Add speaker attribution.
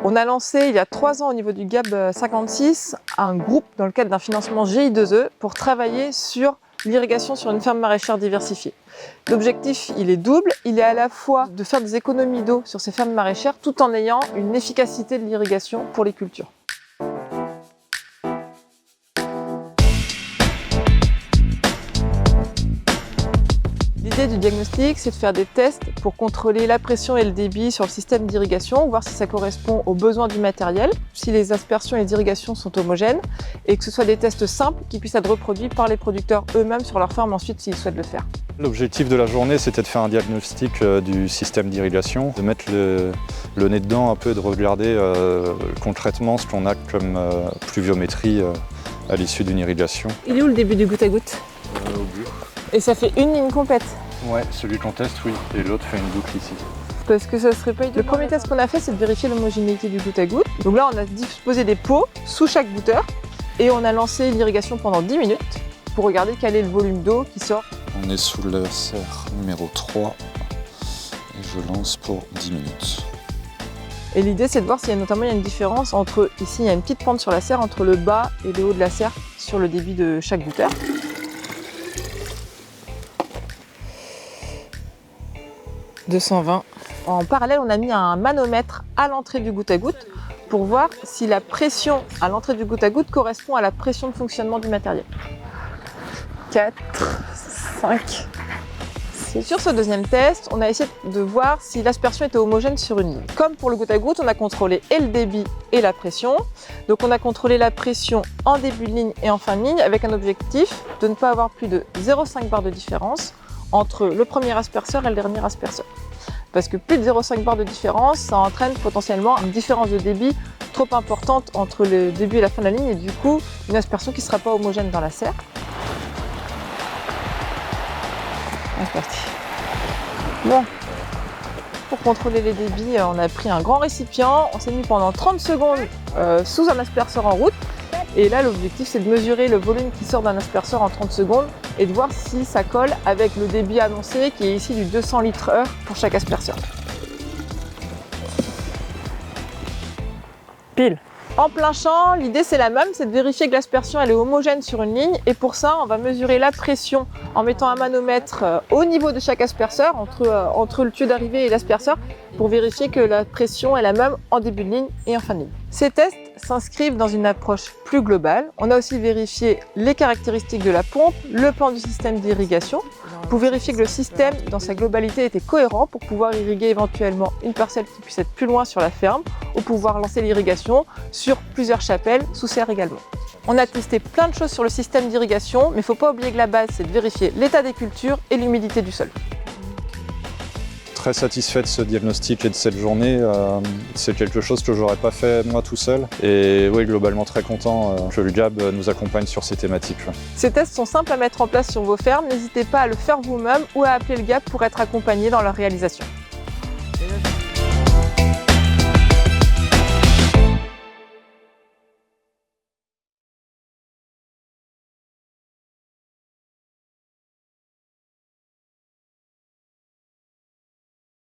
Speaker 1: On a lancé il y a 3 ans au niveau du GAB 56 un groupe dans le cadre d'un financement GI2E pour travailler sur l'irrigation sur une ferme maraîchère diversifiée. L'objectif, il est double. Il est à la fois de faire des économies d'eau sur ces fermes maraîchères tout en ayant une efficacité de l'irrigation pour les cultures. L'idée du diagnostic, c'est de faire des tests pour contrôler la pression et le débit sur le système d'irrigation, voir si ça correspond aux besoins du matériel, si les aspersions et les irrigations sont homogènes, et que ce soit des tests simples qui puissent être reproduits par les producteurs eux-mêmes sur leur ferme ensuite s'ils souhaitent le faire.
Speaker 2: L'objectif de la journée, c'était de faire un diagnostic du système d'irrigation, de mettre le nez dedans un peu et de regarder concrètement ce qu'on a comme pluviométrie à l'issue d'une irrigation.
Speaker 1: Il est où le début du goutte à goutte?
Speaker 2: Au but.
Speaker 1: Et ça fait une ligne complète?
Speaker 2: Ouais, celui qu'on teste, oui. Et l'autre fait une boucle ici.
Speaker 1: Parce que ça serait pas... Le premier test qu'on a fait, c'est de vérifier l'homogénéité du goutte à goutte. Donc là, on a disposé des pots sous chaque goutteur et on a lancé l'irrigation pendant 10 minutes pour regarder quel est le volume d'eau qui sort.
Speaker 3: On est sous le serre numéro 3 et je lance pour 10 minutes.
Speaker 1: Et l'idée, c'est de voir s'il y a notamment une différence entre, ici, il y a une petite pente sur la serre, entre le bas et le haut de la serre sur le débit de chaque goutteur. « 220. En parallèle, on a mis un manomètre à l'entrée du goutte à goutte pour voir si la pression à l'entrée du goutte à goutte correspond à la pression de fonctionnement du matériel. 4, 5. Sur ce deuxième test, on a essayé de voir si l'aspersion était homogène sur une ligne. Comme pour le goutte à goutte, on a contrôlé et le débit et la pression. Donc on a contrôlé la pression en début de ligne et en fin de ligne avec un objectif de ne pas avoir plus de 0,5 bar de différence entre le premier asperceur et le dernier asperceur. Parce que plus de 0,5 bar de différence, ça entraîne potentiellement une différence de débit trop importante entre le début et la fin de la ligne et du coup une aspersion qui ne sera pas homogène dans la serre. C'est parti. Bon, pour contrôler les débits, on a pris un grand récipient, on s'est mis pendant 30 secondes sous un asperceur en route. Et là, l'objectif, c'est de mesurer le volume qui sort d'un asperceur en 30 secondes et de voir si ça colle avec le débit annoncé qui est ici du 200 litres/heure pour chaque asperceur. Pile. En plein champ, l'idée c'est la même, c'est de vérifier que l'aspersion elle est homogène sur une ligne et pour ça on va mesurer la pression en mettant un manomètre au niveau de chaque asperceur, entre le tuyau d'arrivée et l'asperceur, pour vérifier que la pression est la même en début de ligne et en fin de ligne. Ces tests s'inscrivent dans une approche plus globale. On a aussi vérifié les caractéristiques de la pompe, le plan du système d'irrigation, pour vérifier que le système dans sa globalité était cohérent pour pouvoir irriguer éventuellement une parcelle qui puisse être plus loin sur la ferme ou pouvoir lancer l'irrigation sur plusieurs chapelles sous serre également. On a testé plein de choses sur le système d'irrigation, mais il ne faut pas oublier que la base c'est de vérifier l'état des cultures et l'humidité du sol.
Speaker 2: Très satisfait de ce diagnostic et de cette journée. C'est quelque chose que je n'aurais pas fait moi tout seul. Et oui, globalement très content que le GAB nous accompagne sur ces thématiques.
Speaker 1: Ces tests sont simples à mettre en place sur vos fermes. N'hésitez pas à le faire vous-même ou à appeler le GAB pour être accompagné dans leur réalisation.